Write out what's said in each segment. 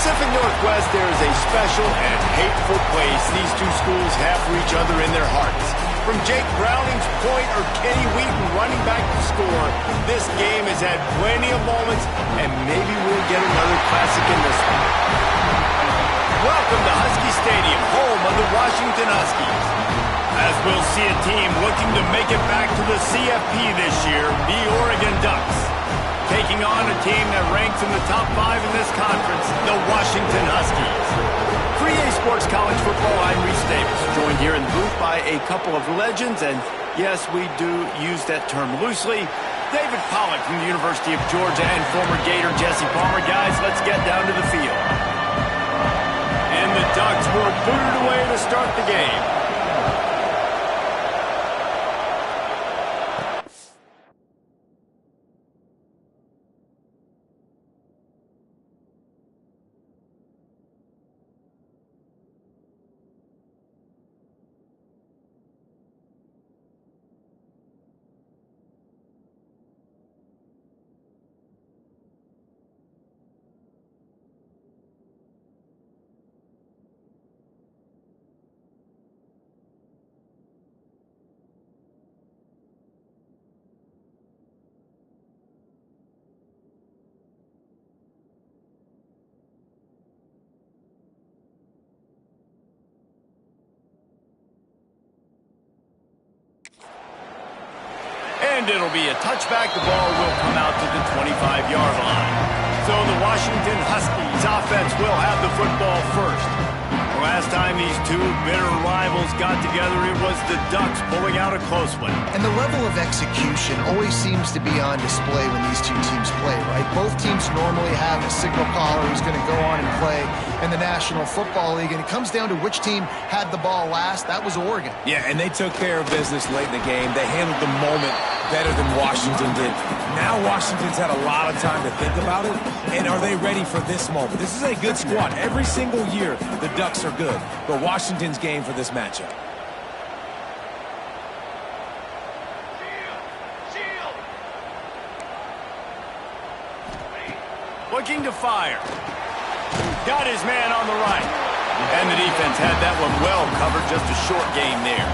Pacific Northwest, there is a special and hateful place these two schools have for each other in their hearts. From Jake Browning's point or Kenny Wheaton running back to score, this game has had plenty of moments, and maybe we'll get another classic in this one. Welcome to Husky Stadium, home of the Washington Huskies. As we'll see a team looking to make it back to the CFP this year, the Oregon Ducks. Taking on a team that ranks in the top 5 in this conference, the Washington Huskies. For EA Sports College Football, I'm Reese Davis, joined here in the booth by a couple of legends, and yes, we do use that term loosely. David Pollack from the University of Georgia and former Gator Jesse Palmer. Guys, let's get down to the field. And the Ducks were booted away to start the game. And it'll be a touchback. The ball will come out to the 25-yard line. So the Washington Huskies offense will have the football first. The last time these two bitter rivals got together, it was the Ducks pulling out a close one. And the level of execution always seems to be on display when these two teams play, right? Both teams normally have a signal caller who's going to go on and play in the National Football League, and it comes down to which team had the ball last. That was Oregon. Yeah, and they took care of business late in the game. They handled the moment better than Washington did. Now Washington's had a lot of time to think about it, and are they ready for this moment? This is a good squad. Every single year, the Ducks are good, but Washington's game for this matchup. Looking to fire. Got his man on the right. And the defense had that one well covered, just a short game there.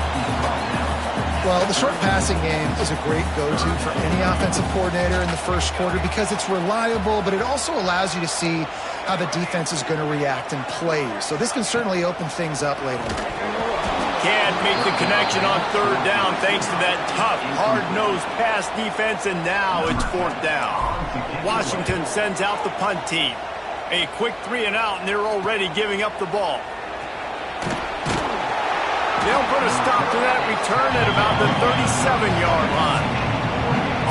Well, the short passing game is a great go-to for any offensive coordinator in the first quarter because it's reliable, but it also allows you to see how the defense is going to react and play. So this can certainly open things up later. Can't make the connection on third down thanks to that tough, hard-nosed pass defense, and now it's fourth down. Washington sends out the punt team. A quick 3 and out, and they're already giving up the ball. They'll put a stop to that return at about the 37-yard line.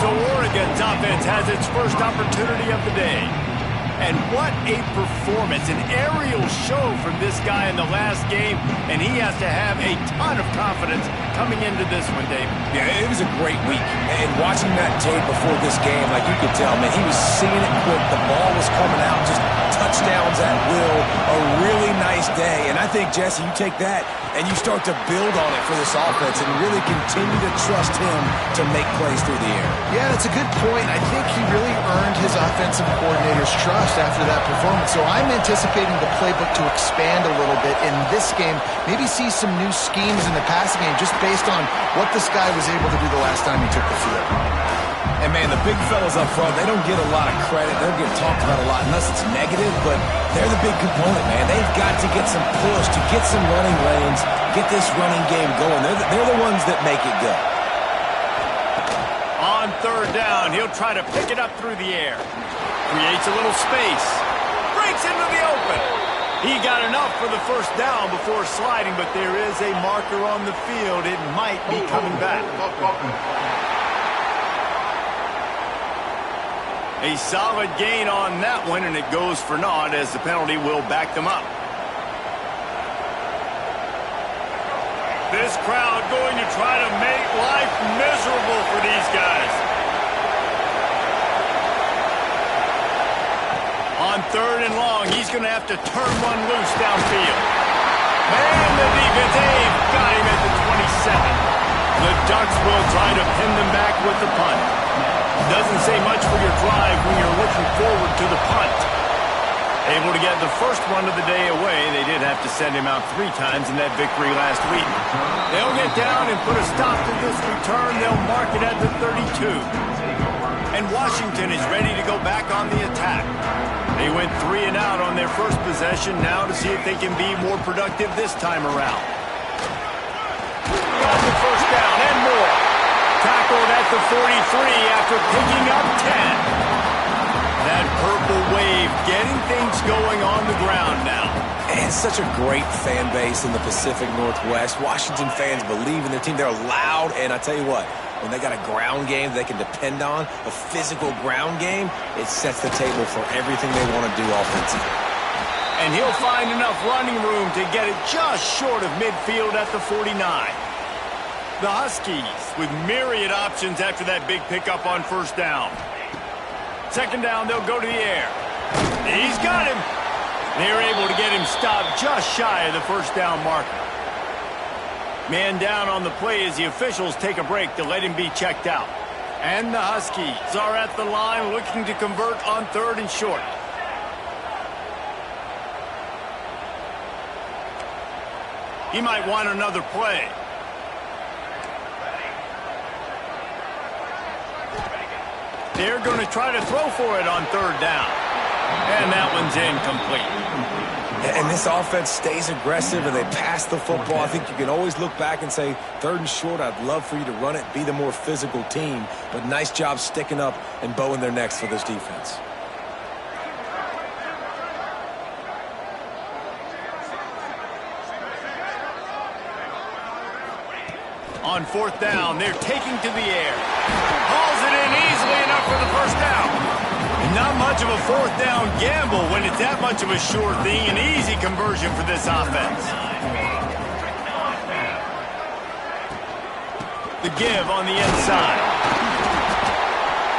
So Oregon's offense has its first opportunity of the day. And what a performance, an aerial show from this guy in the last game, and he has to have a ton of confidence coming into this one, Dave. Yeah, it was a great week. And watching that tape before this game, like you could tell, man, he was seeing it quick. The ball was coming out, just touchdowns at will. A really nice day. And I think, Jesse, you take that and you start to build on it for this offense and really continue to trust him to make plays through the air. Yeah, that's a good point. I think he really earned his offensive coordinator's trust after that performance. So I'm anticipating the playbook to expand a little bit in this game. Maybe see some new schemes in the passing game just based on what this guy was able to do the last time he took the field. And, man, the big fellas up front, they don't get a lot of credit. They don't get talked about a lot unless it's negative, but they're the big component, man. They've got to get some push, to get some running lanes, get this running game going. They're the ones that make it go. On third down, he'll try to pick it up through the air. Creates a little space. Breaks into the open. He got enough for the first down before sliding, but there is a marker on the field. It might be coming back. A solid gain on that one, and it goes for naught as the penalty will back them up. This crowd going to try to make life miserable for these guys. On third and long, he's going to have to turn one loose downfield. And the defense got him at the 27. The Ducks will try to pin them back with the punt. Doesn't say much for your drive when you're looking forward to the punt. Able to get the first one of the day away. They did have to send him out 3 times in that victory last week. They'll get down and put a stop to this return. They'll mark it at the 32. And Washington is ready to go back on the attack. They went 3 and out on their first possession, now to see if they can be more productive this time around. Got the first down and more. Tackled at the 43 after picking up 10. That purple wave getting things going on the ground now. And such a great fan base in the Pacific Northwest. Washington fans believe in their team. They're loud, and I tell you what, when they got a ground game they can depend on, a physical ground game, it sets the table for everything they want to do offensively. And he'll find enough running room to get it just short of midfield at the 49. The Huskies with myriad options after that big pickup on first down. Second down, they'll go to the air. He's got him. They're able to get him stopped just shy of the first down marker. Man down on the play as the officials take a break to let him be checked out. And the Huskies are at the line looking to convert on 3rd and short. He might want another play. They're going to try to throw for it on 3rd down. And that one's incomplete. And this offense stays aggressive and they pass the football. I think you can always look back and say, 3rd and short, I'd love for you to run it, be the more physical team. But nice job sticking up and bowing their necks for this defense. On 4th down, they're taking to the air. Hauls it in easily enough for the first down. Not much of a 4th down gamble when it's that much of a sure thing. An easy conversion for this offense. The give on the inside.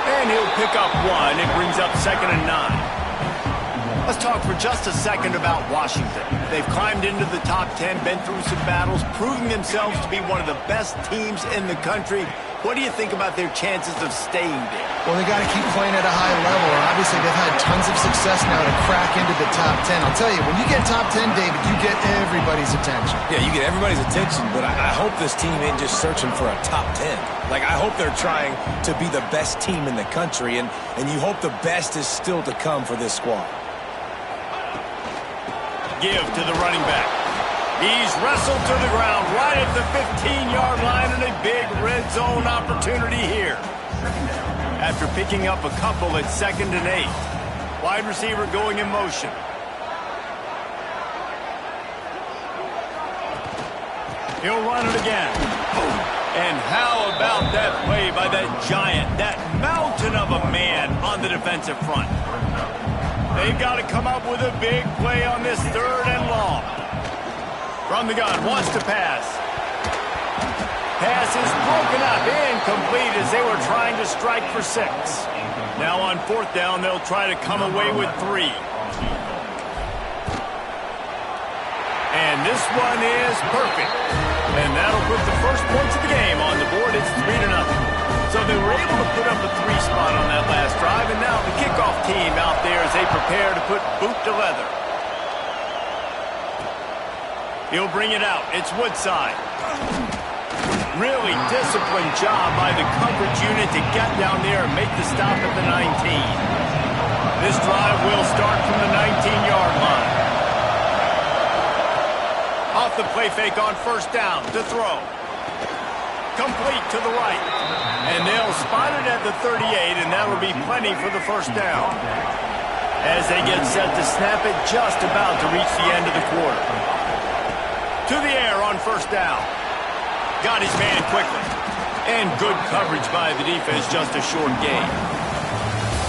And he'll pick up 1. It brings up 2nd and 9. Let's talk for just a second about Washington. They've climbed into the top 10, been through some battles, proving themselves to be one of the best teams in the country. What do you think about their chances of staying there? Well, they got to keep playing at a high level, and obviously they've had tons of success now to crack into the top 10. I'll tell you, when you get top 10, David, you get everybody's attention. Yeah, you get everybody's attention, but I hope this team ain't just searching for a top 10. Like, I hope they're trying to be the best team in the country, and you hope the best is still to come for this squad. Give to the running back. He's wrestled to the ground right at the 15-yard line, and a big red zone opportunity here. After picking up a couple at 2nd and 8. Wide receiver going in motion. He'll run it again. And how about that play by that giant, that mountain of a man on the defensive front? They've got to come up with a big play on this 3rd and long. From the gun, wants to pass. Pass is broken up, incomplete as they were trying to strike for 6. Now on 4th down, they'll try to come away with 3. And this one is perfect. And that'll put the first points of the game on the board. It's 3-0. So they were able to put up a 3 spot on that last drive, and now the kickoff team out there as they prepare to put boot to leather. He'll bring it out. It's Woodside. Really disciplined job by the coverage unit to get down there and make the stop at the 19. This drive will start from the 19-yard line. Off the play fake on 1st down to throw. Complete to the right. And they'll spot it at the 38, and that'll be plenty for the 1st down. As they get set to snap it, just about to reach the end of the quarter. To the air on 1st down. Got his man quickly. And good coverage by the defense, just a short gain.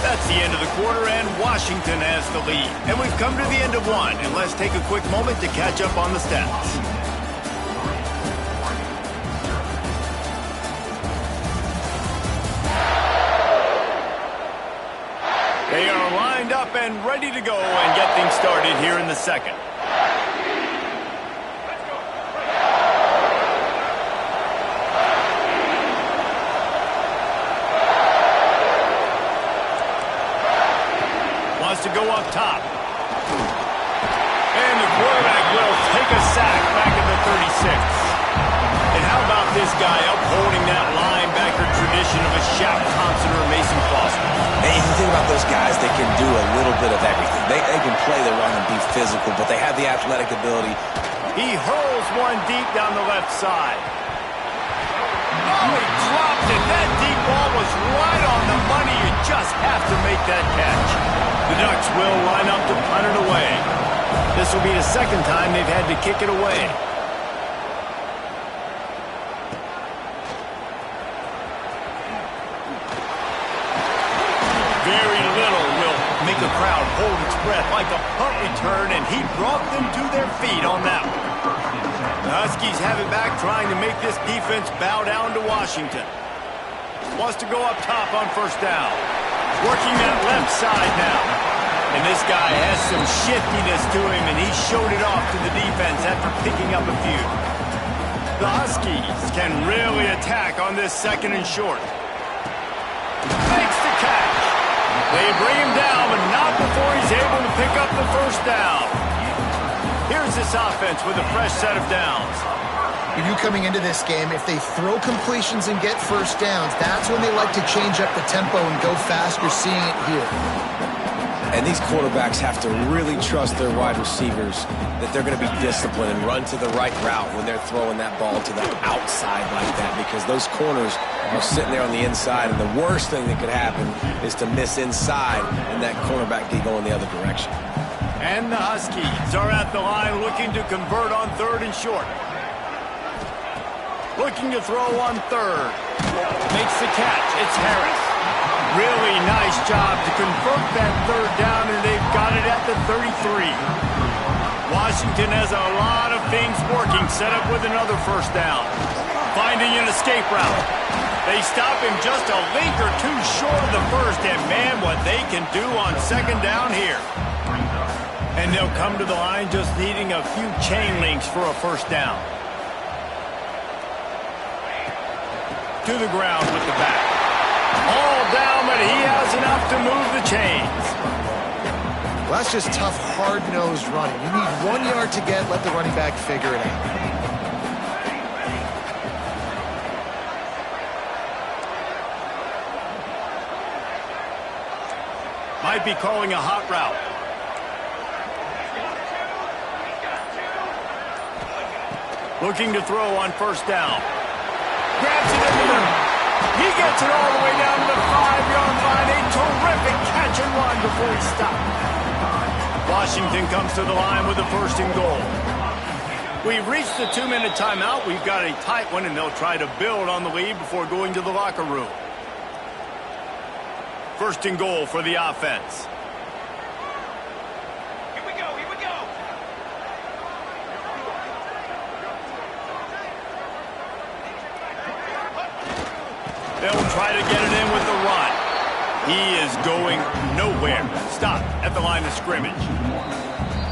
That's the end of the quarter, and Washington has the lead. And we've come to the end of 1, and let's take a quick moment to catch up on the stats. They are lined up and ready to go and get things started here in the 2nd. Wants to go up top. And the quarterback will take a sack back at the 36. And how about this guy upholding that linebacker tradition of a Shaq Thompson or Mason Foster? And you think about those guys, they can do a little bit of everything. They can play the run and be physical, but they have the athletic ability. He hurls one deep down the left side. Oh, he dropped it. That deep ball was right on the money. You just have to make that catch. The Ducks will line up to punt it away. This will be the second time they've had to kick it away. Very little will make a crowd hold its breath like a punt return, and he brought them to their feet on that one. The Huskies have it back, trying to make this defense bow down to Washington. Wants to go up top on first down. Working that left side now. And this guy has some shiftiness to him, and he showed it off to the defense after picking up a few. The Huskies can really attack on this second and short. Makes the catch. They bring him down, but not before he's able to pick up the first down. Here's this offense with a fresh set of downs. You coming into this game, if they throw completions and get first downs, that's when they like to change up the tempo and go fast. You're seeing it here. And these quarterbacks have to really trust their wide receivers that they're going to be disciplined and run to the right route when they're throwing that ball to the outside like that, because those corners are sitting there on the inside, and the worst thing that could happen is to miss inside and that cornerback be going the other direction. And the Huskies are at the line looking to convert on third and short. Looking to throw on third. Makes the catch. It's Harris. Really nice job to convert that third down, and they've got it at the 33. Washington has a lot of things working, set up with another first down. Finding an escape route. They stop him just a link or two short of the first, and man, what they can do on second down here. And they'll come to the line just needing a few chain links for a first down. To the ground with the back. All down, but he has enough to move the chains. Well, that's just tough, hard-nosed running. You need 1 yard to get, let the running back figure it out. Might be calling a hot route. Looking to throw on first down. Grabs it in the middle. He gets it all the way down to the 5-yard line. A terrific catch and run before he stopped. Washington comes to the line with a first and goal. We've reached the 2-minute timeout. We've got a tight one, and they'll try to build on the lead before going to the locker room. First and goal for the offense. Here we go, here we go. They'll try to get it in with the run. He is going nowhere. Stop at the line of scrimmage.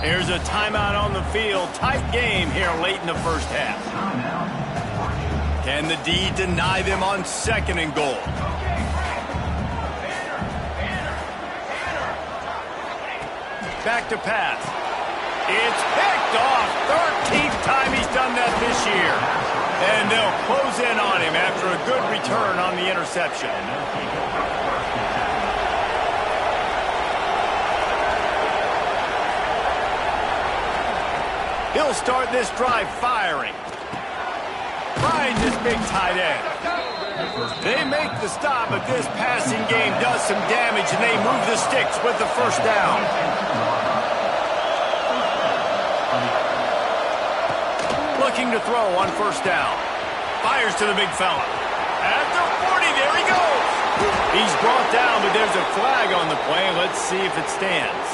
Here's a timeout on the field. Tight game here late in the first half. Can the D deny them on second and goal? Back to pass. It's picked off. 13th time he's done that this year. And they'll close in on him after a good return on the interception. He'll start this drive firing. Finds his big tight end. They make the stop, but this passing game does some damage, and they move the sticks with the first down. Looking to throw on first down. Fires to the big fella. At the 40, there he goes. He's brought down, but there's a flag on the play. Let's see if it stands.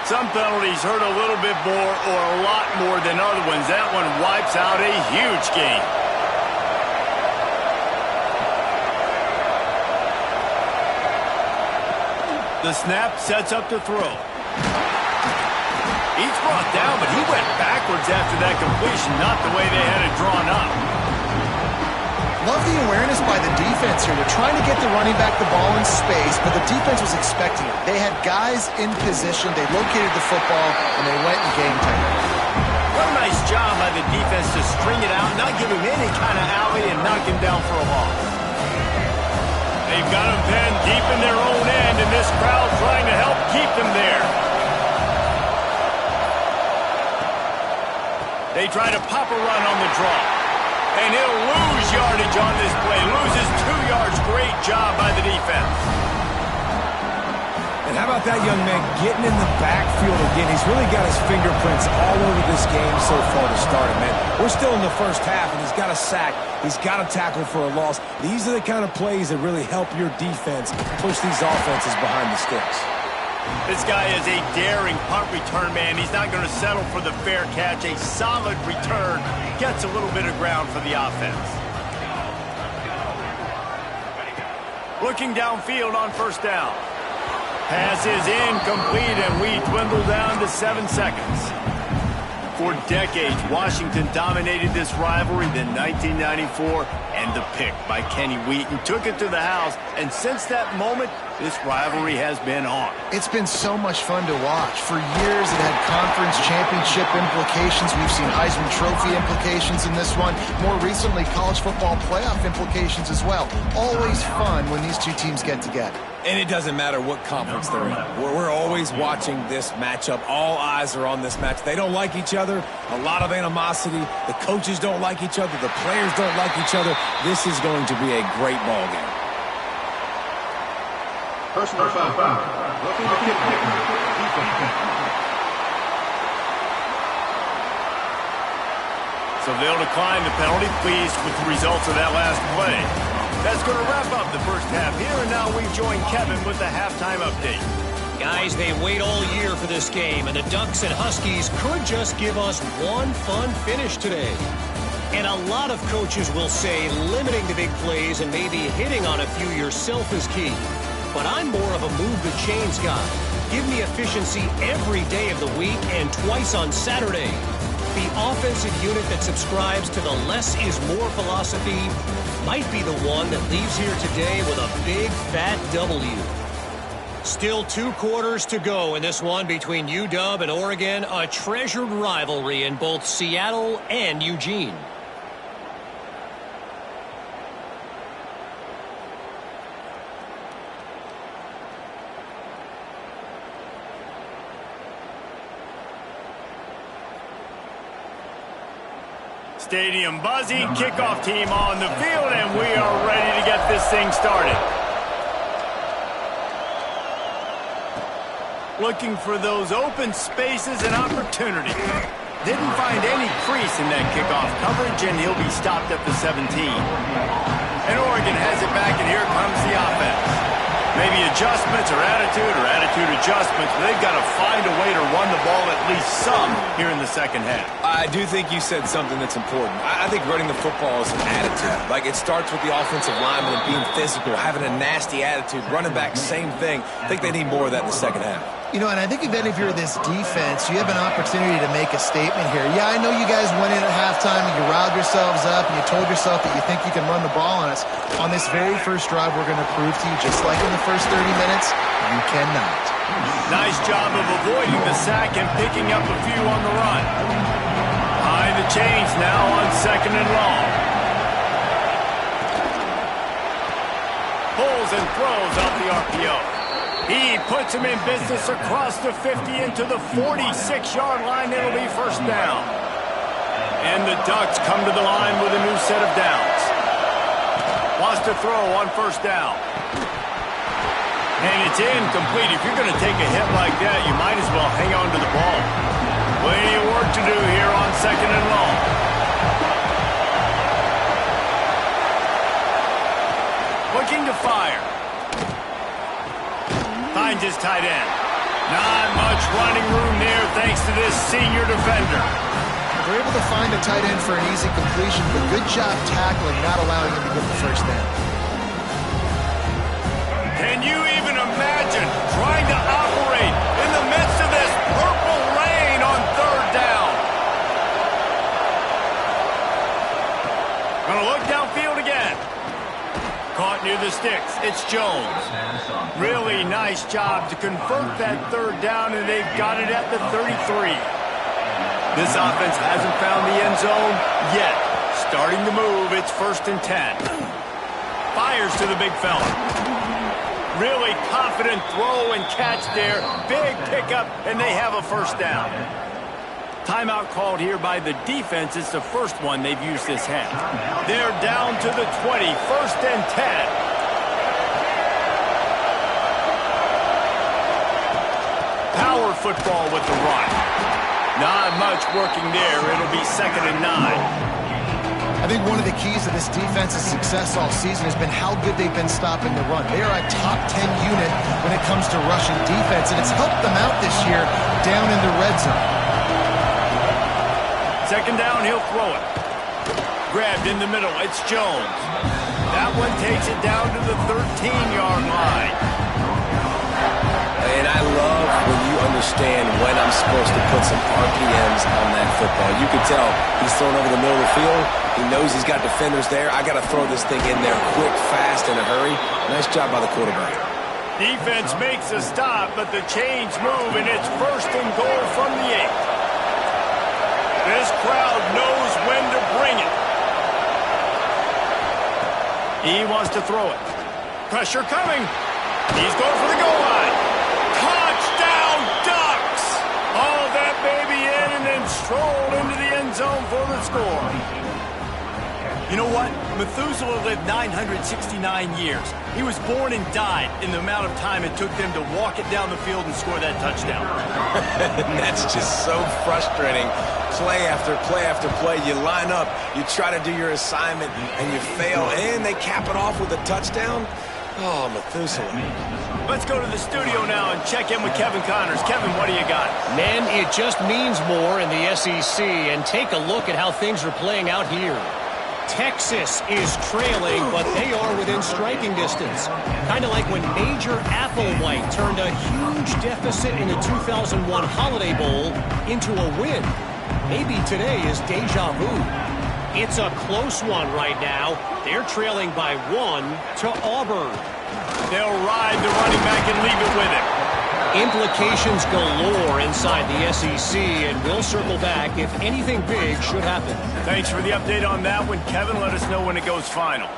Some penalties hurt a little bit more or a lot more than other ones. That one wipes out a huge game. The snap sets up to throw. He's brought down, but he went backwards after that completion, not the way they had it drawn up. Love the awareness by the defense here. They're trying to get the running back the ball in space, but the defense was expecting it. They had guys in position. They located the football, and they went and game time. What a nice job by the defense to string it out, not give him any kind of alley, and knock him down for a loss. They've got him pinned deep in their own end, and this crowd trying to help keep them there. They try to pop a run on the draw. And he'll lose yardage on this play. Loses 2 yards. Great job by the defense. And how about that young man getting in the backfield again? He's really got his fingerprints all over this game so far to start it, man. We're still in the first half, and he's got a sack. He's got a tackle for a loss. These are the kind of plays that really help your defense push these offenses behind the sticks. This guy is a daring punt return man. He's not going to settle for the fair catch. A solid return. Gets a little bit of ground for the offense. Looking downfield on first down. Pass is incomplete, and we dwindle down to 7 seconds. For decades, Washington dominated this rivalry. Then 1994, and the pick by Kenny Wheaton took it to the house. And since that moment, this rivalry has been on. It's been so much fun to watch. For years, it had conference championship implications. We've seen Heisman Trophy implications in this one. More recently, college football playoff implications as well. Always fun when these two teams get together. And it doesn't matter what conference they're in. We're always watching this matchup. All eyes are on this match. They don't like each other. A lot of animosity. The coaches don't like each other. The players don't like each other. This is going to be a great ball game. Personal foul. So they'll decline the penalty, pleased with the results of that last play. That's going to wrap up the first half here, and now we join Kevin with the halftime update. Guys, they wait all year for this game, and the Ducks and Huskies could just give us one fun finish today. And a lot of coaches will say limiting the big plays and maybe hitting on a few yourself is key. But I'm more of a move the chains guy. Give me efficiency every day of the week and twice on Saturday. The offensive unit that subscribes to the less is more philosophy might be the one that leaves here today with a big fat W. Still 2 quarters to go in this one between UW and Oregon, a treasured rivalry in both Seattle and Eugene. Stadium buzzing, kickoff team on the field, and we are ready to get this thing started. Looking for those open spaces and opportunity. Didn't find any crease in that kickoff coverage, and he'll be stopped at the 17. And Oregon has it back, and here comes the offense. Maybe adjustments or attitude adjustments, but they've got to find a way to run the ball at least some here in the second half. I do think you said something that's important. I think running the football is an attitude. Like, it starts with the offensive lineman and being physical, having a nasty attitude. Running back, same thing. I think they need more of that in the second half. You know, and I think even if you're this defense, you have an opportunity to make a statement here. Yeah, I know you guys went in at halftime and you riled yourselves up and you told yourself that you think you can run the ball on us. On this very first drive, we're going to prove to you, just like in the first 30 minutes, you cannot. Nice job of avoiding the sack and picking up a few on the run. Behind the chains now on 2nd and long. Pulls and throws off the RPO. He puts him in business across the 50 into the 46-yard line. It'll be first down. And the Ducks come to the line with a new set of downs. Wants to throw on first down. And it's incomplete. If you're going to take a hit like that, you might as well hang on to the ball. Plenty of work to do here on 2nd and long. Looking to fire. Finds his tight end. Not much running room there thanks to this senior defender. They're able to find a tight end for an easy completion, but good job tackling, not allowing him to get the first down. Can you even imagine trying to operate in the midst of this purple rain on 3rd down? Gonna look downfield again. Caught near the sticks. It's Jones. Really nice job to convert that third down, and they've got it at the 33. This offense hasn't found the end zone yet. Starting to move, it's 1st and 10. Fires to the big fella. Really confident throw and catch there. Big pickup, and they have a 1st down. Timeout called here by the defense. It's the first one they've used this half. They're down to the 20, 1st and 10. Power football with the run. Not much working there. It'll be 2nd and 9. I think one of the keys to this defense's success all season has been how good they've been stopping the run. They are a top 10 unit when it comes to rushing defense, and it's helped them out this year down in the red zone. 2nd down, he'll throw it. Grabbed in the middle, it's Jones. That one takes it down to the 13-yard line. And I love when you understand when I'm supposed to put some RPMs on that football. You can tell he's thrown over the middle of the field. He knows he's got defenders there. I got to throw this thing in there quick, fast, in a hurry. Nice job by the quarterback. Defense makes a stop, but the chains move, and it's 1st and goal from the 8. This crowd knows when to bring it. He wants to throw it. Pressure coming. He's going for the goal line. Touchdown, Ducks! All that baby in and then strolled into the end zone for the score. You know what? Methuselah lived 969 years. He was born and died in the amount of time it took them to walk it down the field and score that touchdown. That's just so frustrating. Play after play after play. You line up, you try to do your assignment, and you fail, and they cap it off with a touchdown. Oh, Methuselah. Let's go to the studio now and check in with Kevin Connors. Kevin, what do you got? Men, it just means more in the SEC, and take a look at how things are playing out here. Texas is trailing, but they are within striking distance. Kind of like when Major Applewhite turned a huge deficit in the 2001 Holiday Bowl into a win. Maybe today is deja vu. It's a close one right now. They're trailing by 1 to Auburn. They'll ride the running back and leave it with him. Implications galore inside the SEC, and we'll circle back if anything big should happen. Thanks for the update on that one, Kevin. Let us know when it goes final.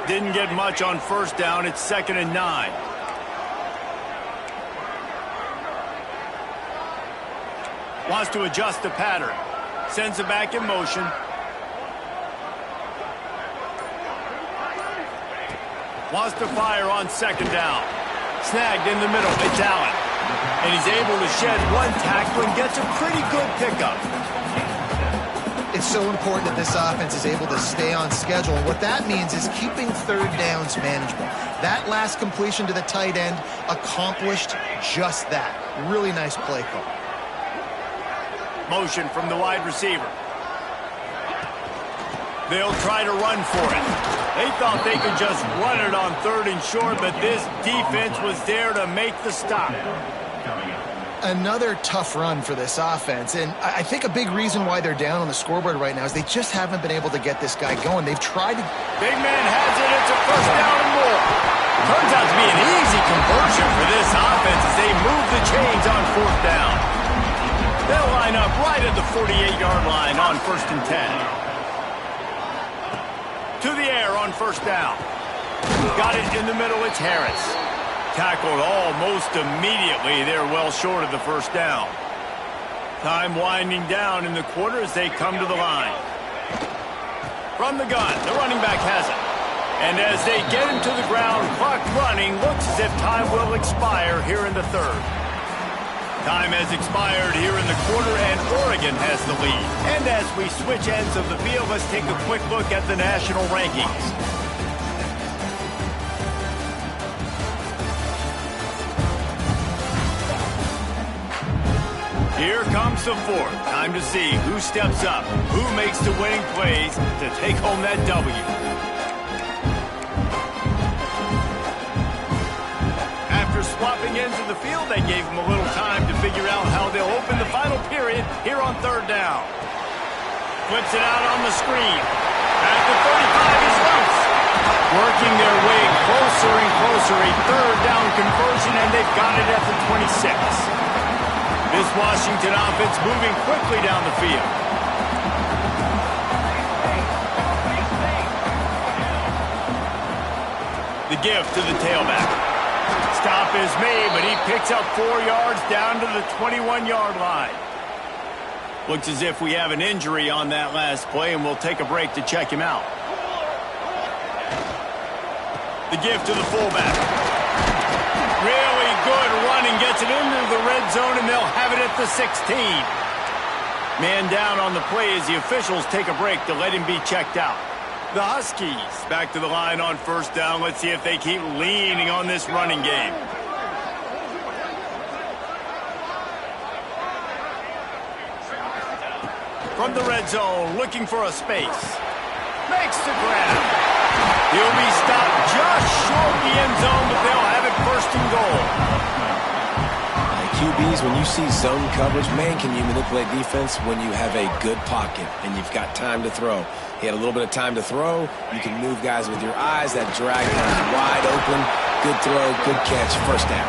Didn't get much on 1st down. It's 2nd and 9. Wants to adjust the pattern. Sends it back in motion. Wants to fire on 2nd down. Snagged in the middle. It's Allen. And he's able to shed one tackle and gets a pretty good pickup. It's so important that this offense is able to stay on schedule. And what that means is keeping 3rd downs manageable. That last completion to the tight end accomplished just that. Really nice play call. Motion from the wide receiver. They'll try to run for it. They thought they could just run it on 3rd and short, but this defense was there to make the stop. Another tough run for this offense, and I think a big reason why they're down on the scoreboard right now is they just haven't been able to get this guy going. They've tried to... Big man has it. It's a 1st down and more. Turns out to be an easy conversion for this offense as they move the chains on 4th down. They'll line up right at the 48-yard line on 1st and 10. To the air on 1st down. Got it in the middle. It's Harris. Tackled almost immediately. They're well short of the 1st down. Time winding down in the quarter as they come to the line. From the gun, the running back has it. And as they get him to the ground, clock running, looks as if time will expire here in the 3rd. Time has expired here in the quarter, and Oregon has the lead. And as we switch ends of the field, let's take a quick look at the national rankings. Here comes the 4th. Time to see who steps up, who makes the winning plays to take home that W. After swapping ends of the field, they gave them a little time to figure out how they'll open the final period here on 3rd down. Flips it out on the screen. At the 35, he's loose. Working their way closer and closer. A third down conversion, and they've got it at the 26. This Washington offense moving quickly down the field. The give to the tailback. Stop is made, but he picks up 4 yards down to the 21-yard line. Looks as if we have an injury on that last play, and we'll take a break to check him out. The give to the fullback. Really good running, gets it into the red zone, and they'll have it at the 16. Man down on the play as the officials take a break to let him be checked out. The Huskies back to the line on first down. Let's see if they keep leaning on this running game. From the red zone, looking for a space. Makes the grab. He'll be stopped just short of the end zone, but they'll have it first and goal. QBs, when you see zone coverage, man, can you manipulate defense when you have a good pocket and you've got time to throw. He had a little bit of time to throw. You can move guys with your eyes. That drag is wide open. Good throw, good catch, first down.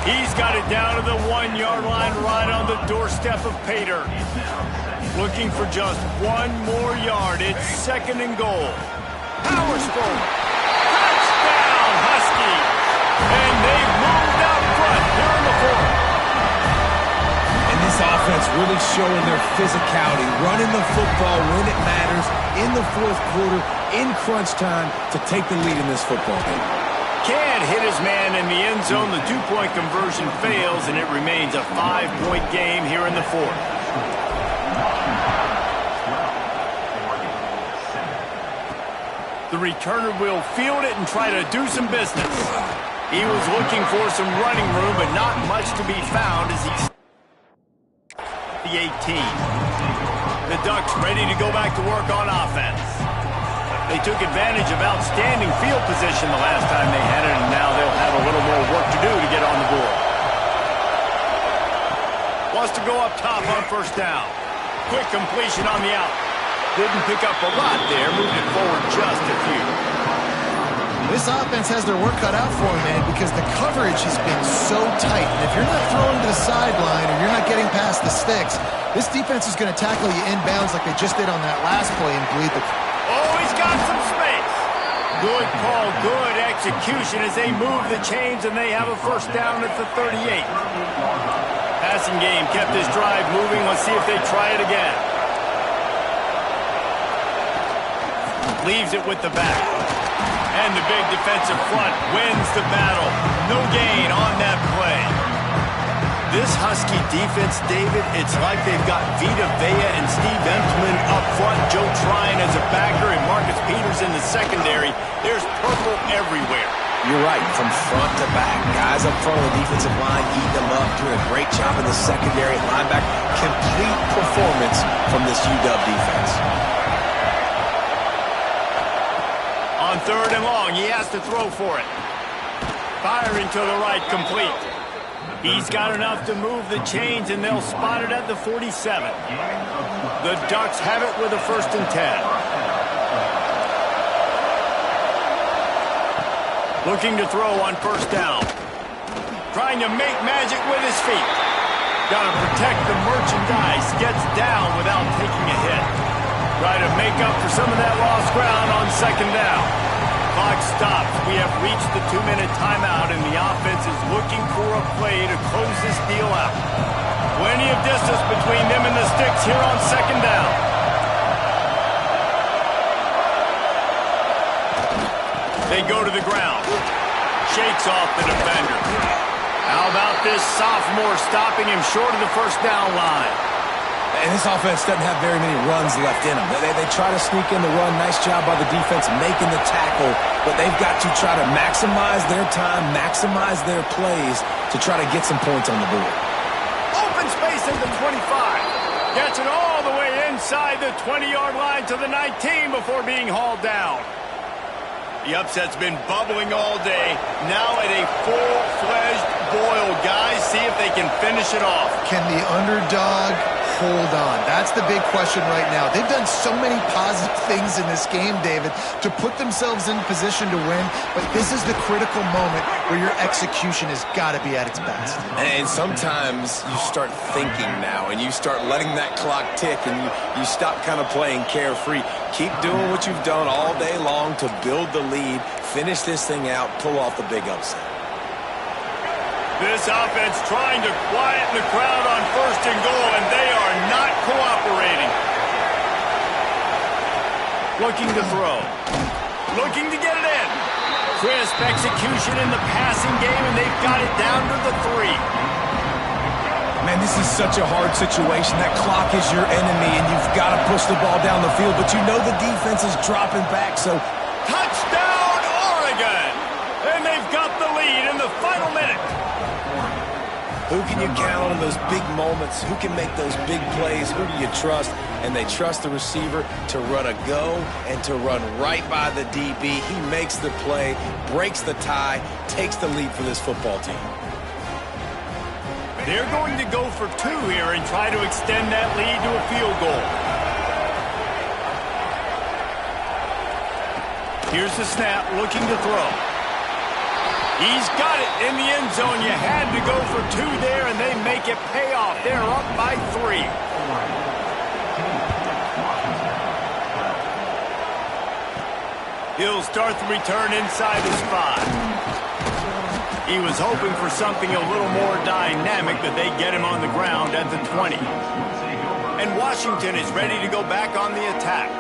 He's got it down to the 1-yard line right on the doorstep of Pater. Looking for just 1 more yard. It's second and goal. Powers forward. Touchdown, Husky. And they've moved out front here in the fourth. And this offense really showing their physicality, running the football when it matters, in the fourth quarter, in crunch time, to take the lead in this football game. Can't hit his man in the end zone. The 2-point conversion fails, and it remains a 5-point game here in the fourth. The returner will field it and try to do some business. He was looking for some running room, but not much to be found as he's the 18. The Ducks ready to go back to work on offense. They took advantage of outstanding field position the last time they had it, and now they'll have a little more work to do to get on the board. Wants to go up top on first down. Quick completion on the out. Didn't pick up a lot there, moved it forward just a few. This offense has their work cut out for them, man, because the coverage has been so tight. And if you're not throwing to the sideline or you're not getting past the sticks, this defense is going to tackle you inbounds like they just did on that last play and bleed the... Oh, he's got some space. Good call, good execution as they move the chains, and they have a first down at the 38. Passing game kept this drive moving. Let's see if they try it again. Leaves it with the back. And the big defensive front wins the battle. No gain on that play. This Husky defense, David, it's like they've got Vita Vea and Steve Emtman up front, Joe Tryon as a backer, and Marcus Peters in the secondary. There's purple everywhere. You're right, from front to back. Guys up front on the defensive line eat them up, doing a great job in the secondary. Linebacker, complete performance from this UW defense. On third and long, he has to throw for it. Firing to the right, complete. He's got enough to move the chains, and they'll spot it at the 47. The Ducks have it with a first and 10. Looking to throw on first down. Trying to make magic with his feet. Got to protect the merchandise. Gets down without taking a hit. Try to make up for some of that lost ground on second down. Clock stops. We have reached the 2-minute timeout, and the offense is looking for a play to close this deal out. Plenty of distance between them and the sticks here on second down. They go to the ground. Shakes off the defender. How about this sophomore stopping him short of the first down line? And this offense doesn't have very many runs left in them. They try to sneak in the run. Nice job by the defense making the tackle. But they've got to try to maximize their time, maximize their plays to try to get some points on the board. Open space at the 25. Gets it all the way inside the 20-yard line to the 19 before being hauled down. The upset's been bubbling all day. Now at a full-fledged boil. Guys, see if they can finish it off. Can the underdog hold on? That's the big question right now. They've done so many positive things in this game, David, to put themselves in position to win, but this is the critical moment where your execution has got to be at its best. And sometimes you start thinking now, and you start letting that clock tick, and you stop kind of playing carefree. Keep doing what you've done all day long to build the lead, finish this thing out, pull off the big upset. This offense trying to quieten the crowd on 1st and goal, and they are not cooperating. Looking to throw. Looking to get it in. Crisp execution in the passing game, and they've got it down to the 3. Man, this is such a hard situation. That clock is your enemy, and you've got to push the ball down the field, but you know the defense is dropping back, so... Touchdown, Oregon! And they've got the lead in the final minute. Who can you count on in those big moments? Who can make those big plays? Who do you trust? And they trust the receiver to run a go and to run right by the DB. He makes the play, breaks the tie, takes the lead for this football team. They're going to go for 2 here and try to extend that lead to a field goal. Here's the snap, looking to throw. He's got it in the end zone. You had to go for 2 there, and they make it pay off. They're up by 3. He'll start the return inside his 5. He was hoping for something a little more dynamic, but they get him on the ground at the 20. And Washington is ready to go back on the attack.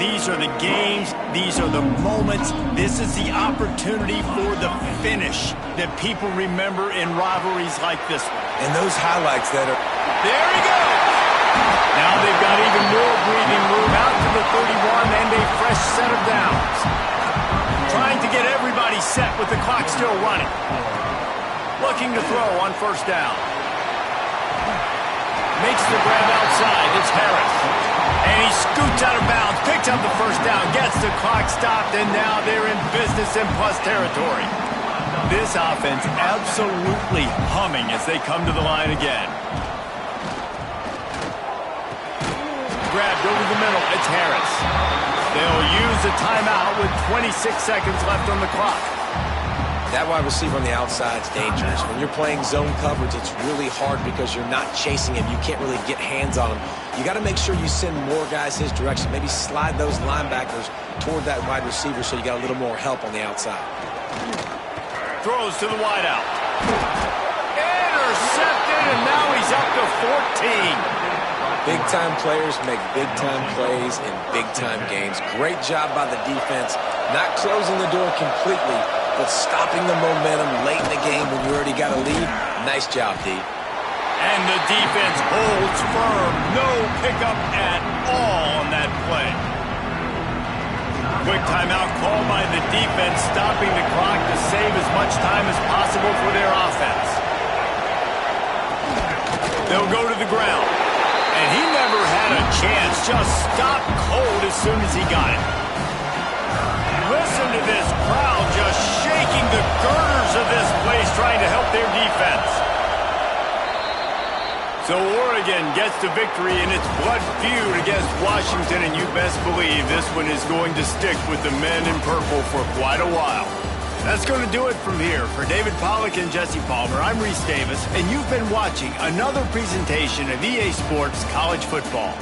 These are the games. These are the moments. This is the opportunity for the finish that people remember in rivalries like this one. And those highlights that are... There he goes! Now they've got even more breathing room out to the 31 and a fresh set of downs. Trying to get everybody set with the clock still running. Looking to throw on 1st down. Makes the grab outside. It's Harris. And he scoots out of bounds, picks up the 1st down, gets the clock stopped, and now they're in business in plus territory. This offense absolutely humming as they come to the line again. Grabbed over the middle, it's Harris. They'll use a timeout with 26 seconds left on the clock. That wide receiver on the outside is dangerous. When you're playing zone coverage, it's really hard because you're not chasing him. You can't really get hands on him. You got to make sure you send more guys his direction. Maybe slide those linebackers toward that wide receiver so you got a little more help on the outside. Throws to the wideout. Intercepted, and now he's up to 14. Big-time players make big-time plays in big-time games. Great job by the defense. Not closing the door completely, but stopping the momentum late in the game when you already got a lead. Nice job, D. And the defense holds firm. No pickup at all on that play. Quick timeout called by the defense, stopping the clock to save as much time as possible for their offense. They'll go to the ground. And he never had a chance. Just stopped cold as soon as he got it. Listen to this crowd just shaking the girders of this place, trying to help their defense. So Oregon gets the victory in its blood feud against Washington, and you best believe this one is going to stick with the men in purple for quite a while. That's going to do it from here. For David Pollack and Jesse Palmer, I'm Reese Davis, and you've been watching another presentation of EA Sports College Football.